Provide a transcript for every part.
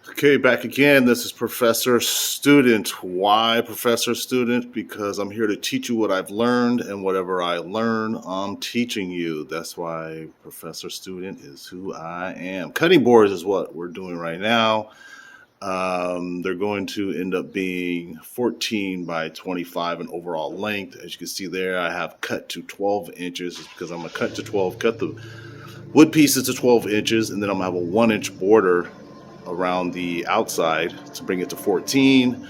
Okay, back again. This is Professor Student. Why Professor Student? Because I'm here to teach you what I've learned, and whatever I learn, I'm teaching you. That's why Professor Student is who I am. Cutting boards is what we're doing right now. They're going to end up being 14 by 25 in overall length. As you can see there, I have cut to 12 inches because I'm going to cut to 12, cut the wood pieces to 12 inches, and then I'm going to have a 1-inch border around the outside to bring it to 14.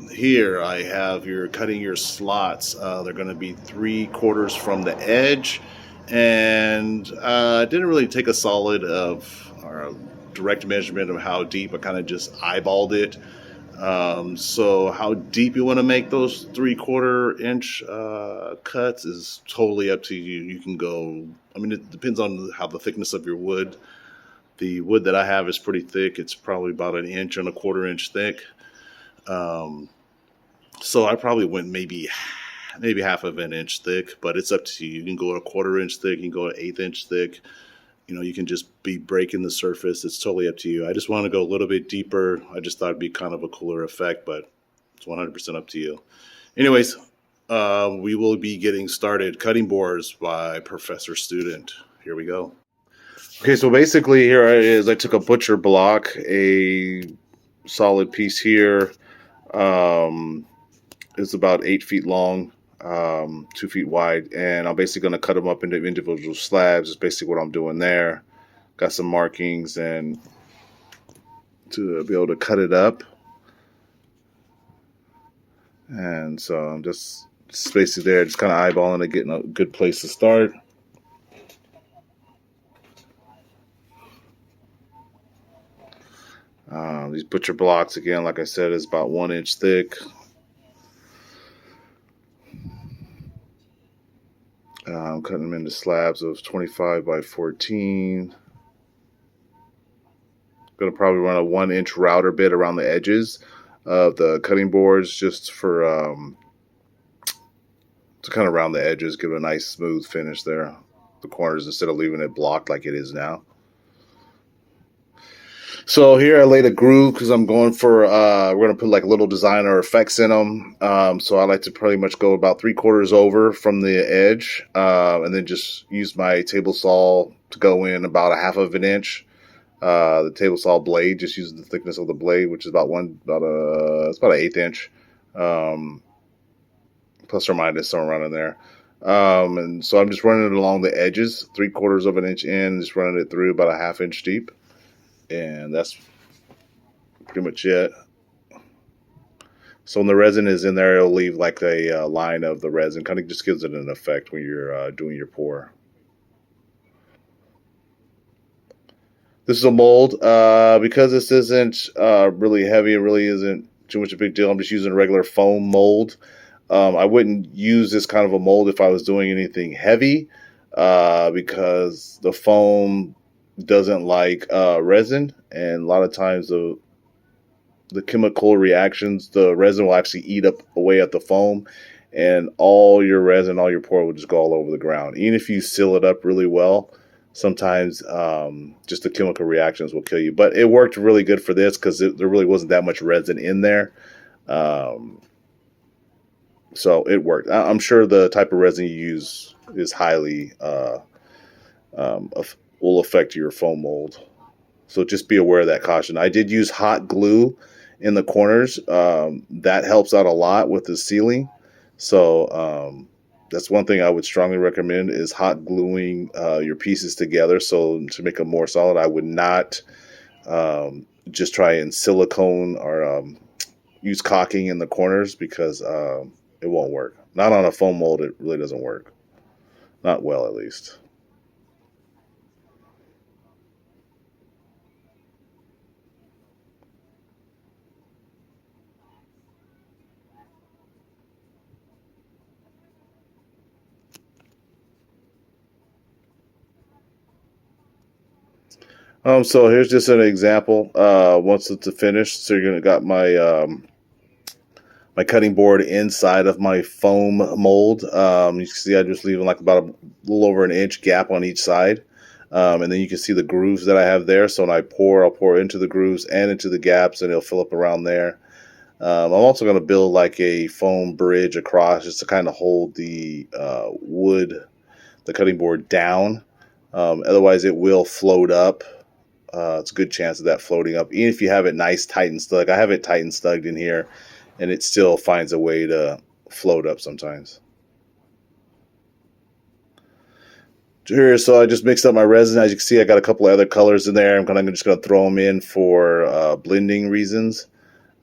Here I have you're cutting your slots. They're going to be 3/4 from the edge, and I didn't really take a solid or a direct measurement of how deep. I kind of just eyeballed it. So how deep you want to make those 3/4 inch cuts is totally up to you. You can go, I mean, it depends on how the thickness of your wood. The wood that I have is pretty thick. It's probably about 1.25 inch thick. Um, so I probably went maybe half of an inch thick, but it's up to you. You can go 1/4 inch thick. You can go 1/8 inch thick. You can just be breaking the surface. It's totally up to you. I just want to go a little bit deeper. I just thought it'd be kind of a cooler effect, but it's 100% up to you. Anyways, we will be getting started. Cutting boards by Professor Student. Here we go. Okay, so basically here it is. I took a butcher block, a solid piece here. It's about 8 feet long, 2 feet wide, and I'm basically going to cut them up into individual slabs. Is basically what I'm doing there. Got some markings and to be able to cut it up. And so I'm just basically there, just kind of eyeballing it, getting a good place to start. These butcher blocks, again, like I said, is about 1 inch thick. I'm cutting them into slabs of 25 by 14. Going to probably run a 1-inch router bit around the edges of the cutting boards just for to kind of round the edges, give it a nice smooth finish there. The corners, instead of leaving it blocked like it is now. So here I laid a groove because I'm going for, we're going to put like little designer effects in them. So I like to pretty much go about 3/4 over from the edge, and then just use my table saw to go in about 1/2 inch. The table saw blade, just using the thickness of the blade, which is it's about 1/8 inch, plus or minus somewhere around in there. And so I'm just running it along the edges, 3/4 of an inch in, just running it through about 1/2 inch deep. And that's pretty much it. So when the resin is in there, it'll leave like a line of the resin. Kind of just gives it an effect when you're doing your pour. This is a mold. Because this isn't really heavy, it really isn't too much a big deal. I'm just using a regular foam mold. I wouldn't use this kind of a mold if I was doing anything heavy, because the foam doesn't like resin, and a lot of times the chemical reactions, the resin will actually eat up away at the foam, and all your resin, all your pour will just go all over the ground. Even if you seal it up really well, sometimes just the chemical reactions will kill you. But it worked really good for this because there really wasn't that much resin in there. So it worked. I'm sure the type of resin you use is highly will affect your foam mold. So just be aware of that caution. I did use hot glue in the corners. That helps out a lot with the sealing. So that's one thing I would strongly recommend is hot gluing your pieces together. So to make them more solid, I would not just try and silicone or use caulking in the corners, because it won't work. Not on a foam mold. It really doesn't work. Not well, at least. So here's just an example. Once it's finished, so you're gonna got my cutting board inside of my foam mold. You can see I just leaving like about a little over an inch gap on each side. And then you can see the grooves that I have there. So when I pour, I'll pour into the grooves and into the gaps, and it'll fill up around there. I'm also going to build like a foam bridge across just to kind of hold the wood, the cutting board down. Otherwise, it will float up. It's a good chance of that floating up, even if you have it nice, tight, and snug. I have it tight and snugged in here, and it still finds a way to float up sometimes. Here, so I just mixed up my resin. As you can see, I got a couple of other colors in there. I'm just gonna throw them in for blending reasons.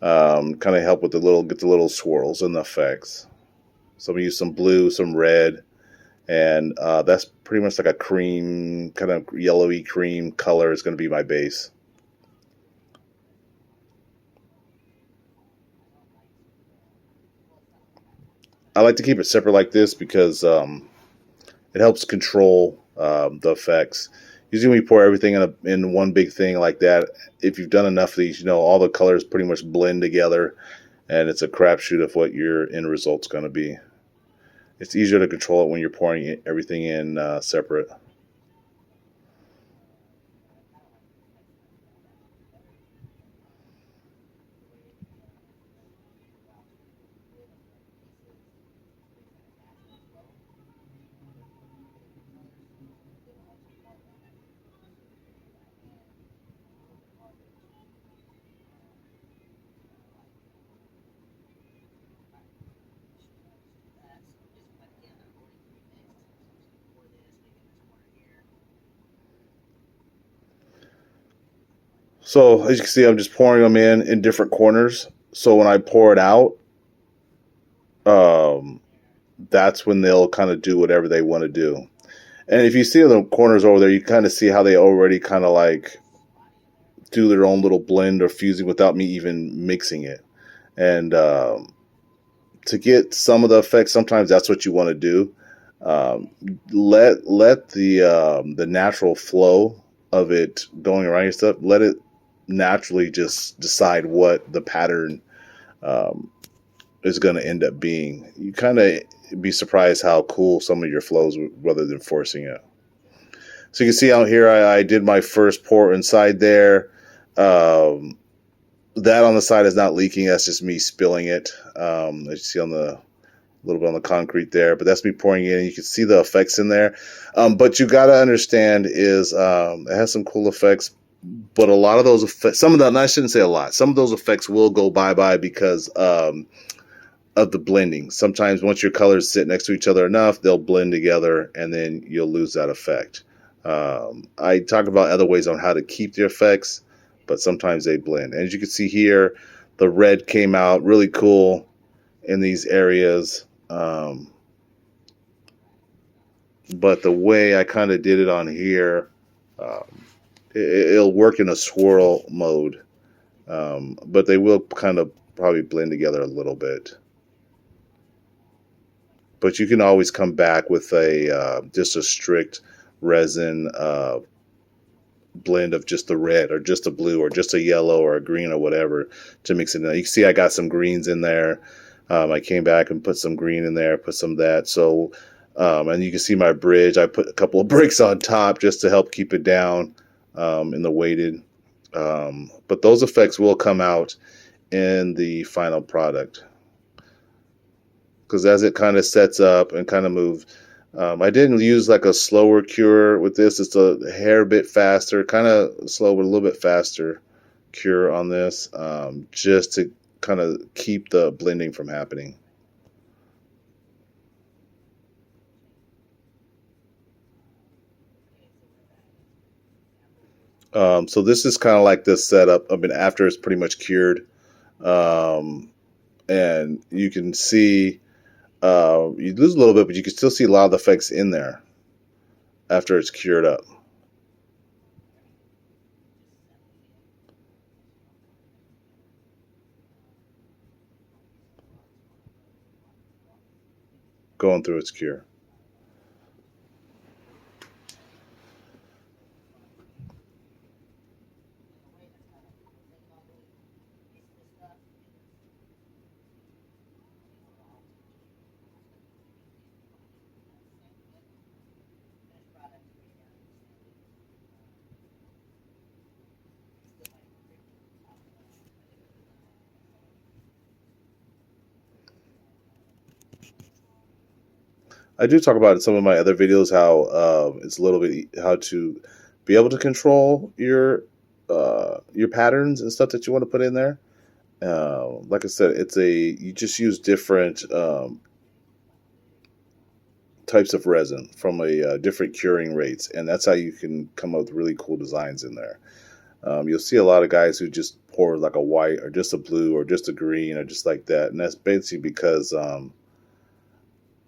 Kind of help with get the little swirls and the effects. So I'm gonna use some blue, some red, and that's pretty much like a cream, kind of yellowy cream color is going to be my base. I like to keep it separate like this because it helps control the effects. Usually when you pour everything in one big thing like that, if you've done enough of these, you know all the colors pretty much blend together, and it's a crapshoot of what your end result's going to be. It's easier to control it when you're pouring everything in separate. So as you can see, I'm just pouring them in different corners. So when I pour it out, um, that's when they'll kind of do whatever they want to do. And if you see the corners over there, you kind of see how they already kind of like do their own little blend or fusing without me even mixing it. And to get some of the effects, sometimes that's what you want to do. Um, let the natural flow of it going around your stuff. Let it naturally just decide what the pattern um, is going to end up being. You kind of be surprised how cool some of your flows rather than forcing it. So you can see out here, I did my first pour inside there. Um, that on the side is not leaking. That's just me spilling it. As you see on the little bit on the concrete there, but that's me pouring in. You can see the effects in there. But you got to understand is it has some cool effects, but a lot of those effects, some of them, I shouldn't say a lot, some of those effects will go bye-bye because of the blending. Sometimes once your colors sit next to each other enough, they'll blend together and then you'll lose that effect. I talk about other ways on how to keep the effects, but sometimes they blend. And as you can see here, the red came out really cool in these areas. But the way I kind of did it on here, um, it'll work in a swirl mode, but they will kind of probably blend together a little bit. But you can always come back with a just a strict resin blend of just the red or just a blue or just a yellow or a green or whatever to mix it in. You can see I got some greens in there. I came back and put some green in there, put some of that. So, and you can see my bridge. I put a couple of bricks on top just to help keep it down in the weighted. But those effects will come out in the final product because as it kind of sets up and kind of moves. I didn't use like a slower cure with this. It's a hair bit faster, kind of slow, but a little bit faster cure on this, just to kind of keep the blending from happening. So this is kind of like this setup. I mean, after it's pretty much cured, um, and you can see you lose a little bit, but you can still see a lot of the effects in there after it's cured up. Going through its cure. I do talk about in some of my other videos how it's a little bit how to be able to control your patterns and stuff that you want to put in there. Like I said, it's a you just use different types of resin from a different curing rates, and that's how you can come up with really cool designs in there. You'll see a lot of guys who just pour like a white or just a blue or just a green or just like that, and that's basically because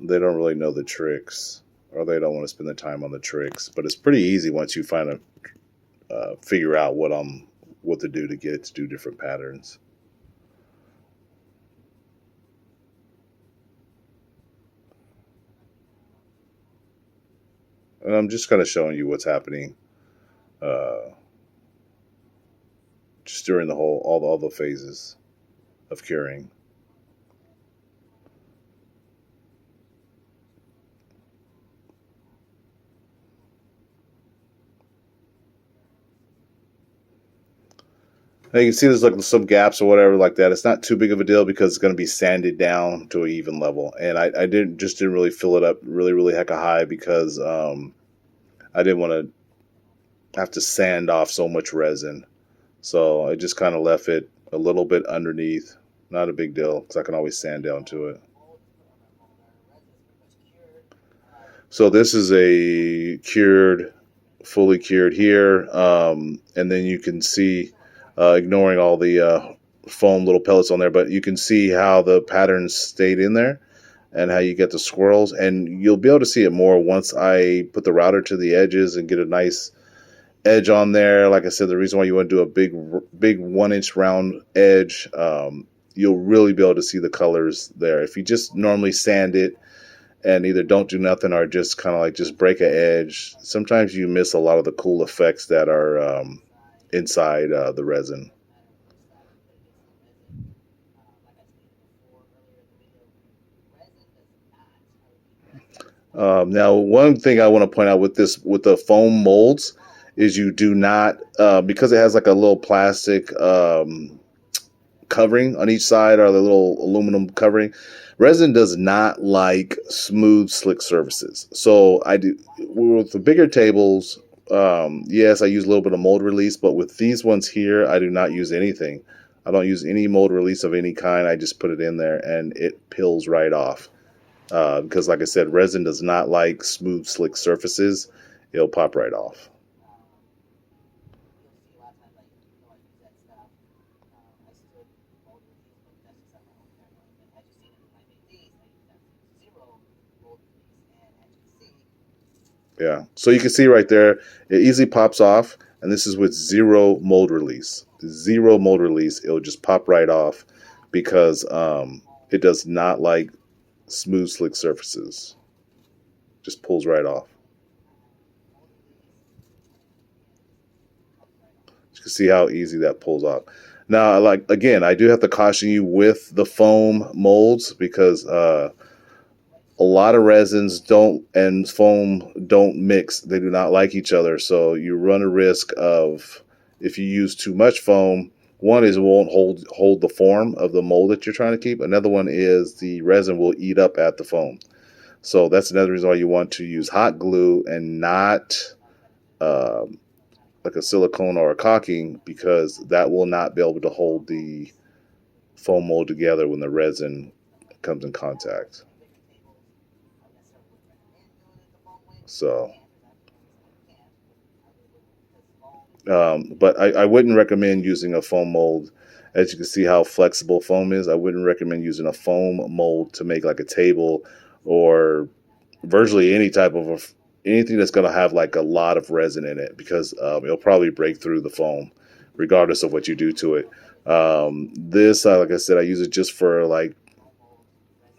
they don't really know the tricks or they don't want to spend the time on the tricks. But it's pretty easy once you find a figure out what to do to get it to do different patterns. And I'm just kind of showing you what's happening uh, just during the whole all the phases of curing. Now you can see there's like some gaps or whatever like that. It's not too big of a deal because it's going to be sanded down to an even level. And I didn't really fill it up really hecka high because I didn't want to have to sand off so much resin. So I just kind of left it a little bit underneath. Not a big deal because I can always sand down to it. So this is a fully cured here, and then you can see, ignoring all the foam little pellets on there, but you can see how the patterns stayed in there and how you get the swirls, and you'll be able to see it more once I put the router to the edges and get a nice edge on there. Like I said, the reason why you want to do a big 1 inch round edge, you'll really be able to see the colors there. If you just normally sand it and either don't do nothing or just kind of like just break an edge, sometimes you miss a lot of the cool effects that are inside the resin. Now, one thing I want to point out with this, with the foam molds, is you do not, because it has like a little plastic covering on each side or the little aluminum covering. Resin does not like smooth, slick surfaces. So I do with the bigger tables. Yes, I use a little bit of mold release, but with these ones here, I do not use anything. I don't use any mold release of any kind. I just put it in there and it peels right off. Because, like I said, resin does not like smooth, slick surfaces. It'll pop right off. Yeah. So you can see right there, it easily pops off. And this is with zero mold release. Zero mold release. It'll just pop right off because it does not like smooth, slick surfaces. Just pulls right off. You can see how easy that pulls off. Now, like again, I do have to caution you with the foam molds because a lot of resins don't and foam don't mix. They do not like each other. So you run a risk of, if you use too much foam, one is it won't hold the form of the mold that you're trying to keep. Another one is the resin will eat up at the foam. So that's another reason why you want to use hot glue and not um, like a silicone or a caulking, because that will not be able to hold the foam mold together when the resin comes in contact. So but I wouldn't recommend using a foam mold. As you can see how flexible foam is, I wouldn't recommend using a foam mold to make like a table or virtually any type of anything that's going to have like a lot of resin in it, because it'll probably break through the foam regardless of what you do to it. This, like I said, I use it just for like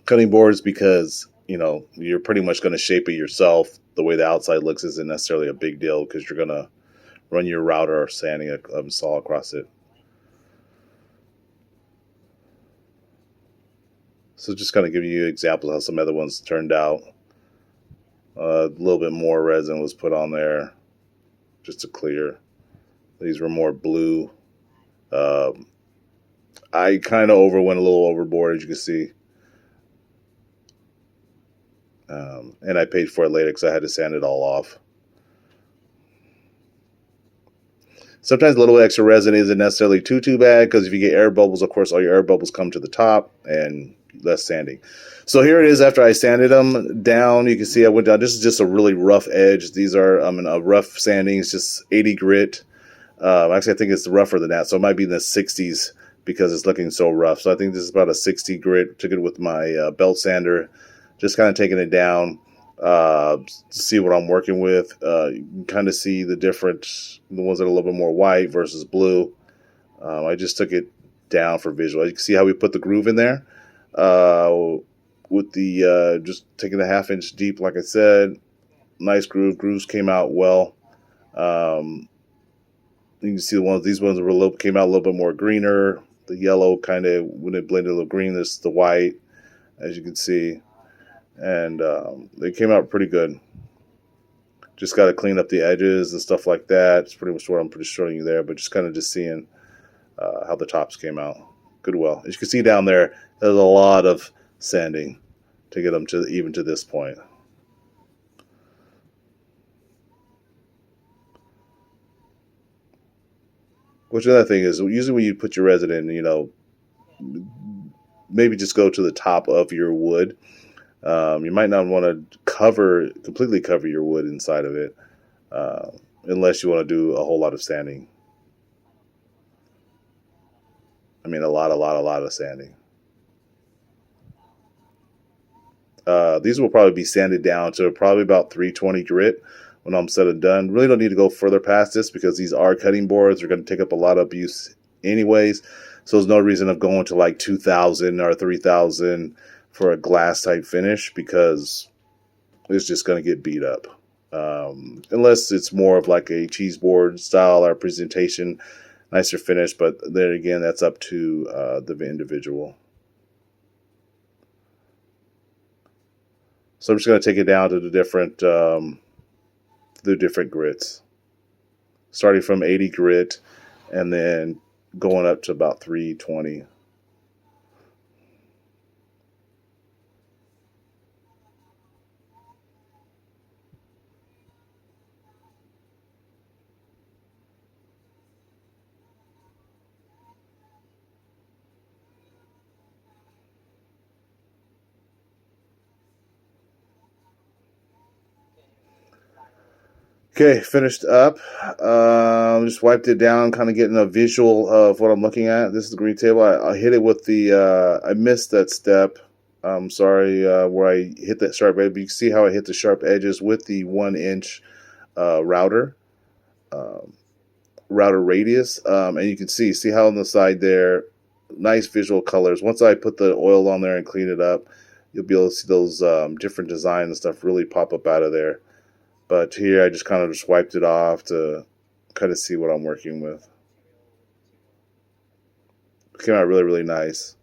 cutting boards because you're pretty much going to shape it yourself. The way the outside looks isn't necessarily a big deal because you're going to run your router or sanding a saw across it. So just kind of giving you examples of how some other ones turned out. A little bit more resin was put on there just to clear. These were more blue. Um, I kind of went a little overboard, as you can see. And I paid for it later because I had to sand it all off. Sometimes a little extra resin isn't necessarily too bad, because if you get air bubbles, of course, all your air bubbles come to the top and less sanding. So here it is after I sanded them down. You can see I went down. This is just a really rough edge. These are a rough sanding. It's just 80 grit. Actually, I think it's rougher than that. So it might be in the 60s because it's looking so rough. So I think this is about a 60 grit. Took it with my belt sander. Just kind of taking it down. To see what I'm working with. You can kind of see the difference, the ones that are a little bit more white versus blue. I just took it down for visual. You can see how we put the groove in there with the just taking a 1/2 inch deep, like I said. Nice groove. Grooves came out well. You can see these ones came out a little bit more greener. The yellow kind of, when it blended a little green, this is the white, as you can see. And they came out pretty good. Just got to clean up the edges and stuff like that. It's pretty much what I'm showing you there, but just kind of just seeing how the tops came out. Good well. As you can see down there, there's a lot of sanding to get them to even to this point. Which another thing is, usually when you put your resin in, maybe just go to the top of your wood. You might not want to completely cover your wood inside of it, unless you want to do a whole lot of sanding. I mean, a lot of sanding. These will probably be sanded down to probably about 320 grit when I'm said and done. Really don't need to go further past this because these are cutting boards. They're going to take up a lot of abuse anyways. So there's no reason of going to like 2,000 or 3,000 for a glass type finish, because it's just going to get beat up. Unless it's more of like a cheese board style or presentation, nicer finish. But then again, that's up to the individual. So I'm just going to take it down to the different grits, starting from 80 grit and then going up to about 320. Okay, finished up. Just wiped it down, kind of getting a visual of what I'm looking at. This is the green table. I hit it with the, I missed that step. I'm sorry, where I hit that sharp edge. But you can see how I hit the sharp edges with the 1 inch router radius. And you can see how on the side there, nice visual colors. Once I put the oil on there and clean it up, you'll be able to see those different designs and stuff really pop up out of there. But here I just kind of just wiped it off to kind of see what I'm working with. It came out really nice.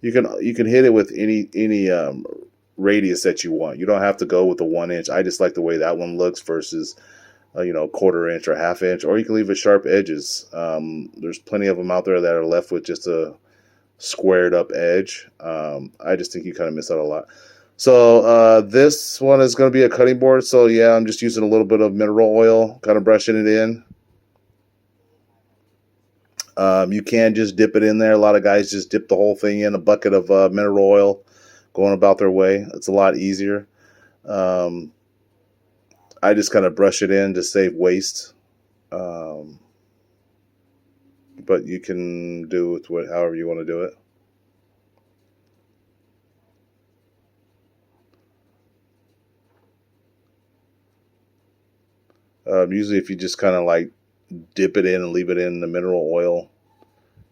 You can hit it with any radius that you want. You don't have to go with the 1 inch. I just like the way that one looks versus 1/4 inch or 1/2 inch. Or you can leave it sharp edges. There's plenty of them out there that are left with just a squared up edge. I just think you kind of miss out a lot. So this one is going to be a cutting board. So yeah, I'm just using a little bit of mineral oil, kind of brushing it in. You can just dip it in there. A lot of guys just dip the whole thing in a bucket of mineral oil, going about their way. It's a lot easier. I just kind of brush it in to save waste. But you can do it with however you want to do it. Usually if you just kind of like dip it in and leave it in the mineral oil,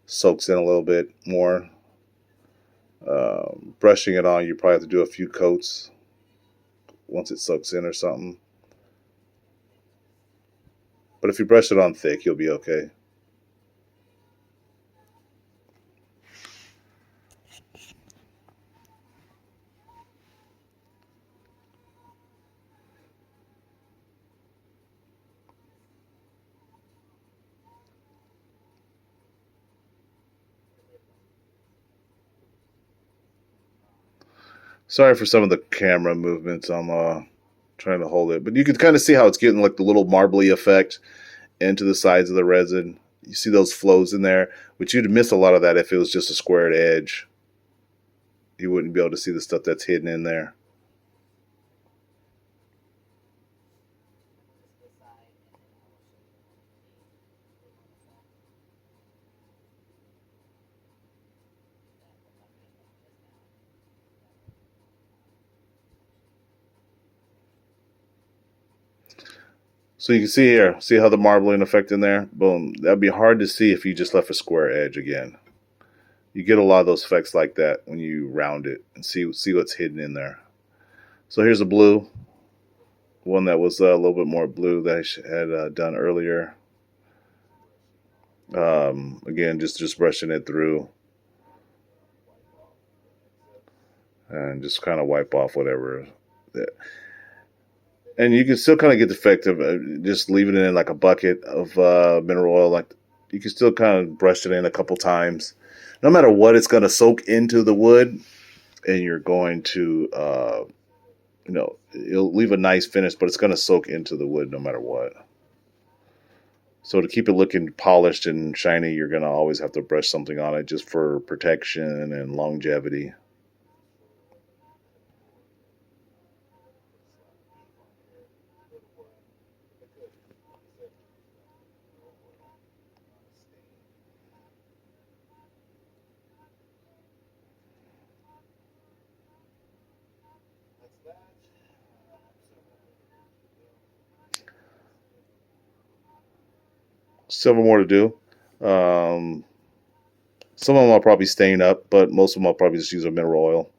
soaks in a little bit more. Brushing it on, you probably have to do a few coats once it soaks in or something. But if you brush it on thick, you'll be okay. Sorry for some of the camera movements. I'm trying to hold it, but you can kind of see how it's getting like the little marbly effect into the sides of the resin. You see those flows in there, but you'd miss a lot of that if it was just a squared edge. You wouldn't be able to see the stuff that's hidden in there. So you can see here, see how the marbling effect in there? Boom. That'd be hard to see if you just left a square edge again. You get a lot of those effects like that when you round it and see what's hidden in there. So here's a blue, one that was a little bit more blue that I had done earlier. Again, just brushing it through and just kind of wipe off whatever. And you can still kind of get the effect of just leaving it in like a bucket of mineral oil. Like you can still kind of brush it in a couple times. No matter what, it's going to soak into the wood, and you're going to, it'll leave a nice finish, but it's going to soak into the wood no matter what. So to keep it looking polished and shiny, you're going to always have to brush something on it just for protection and longevity. Several more to do. Some of them I'll probably stain up, but most of them I'll probably just use a mineral oil.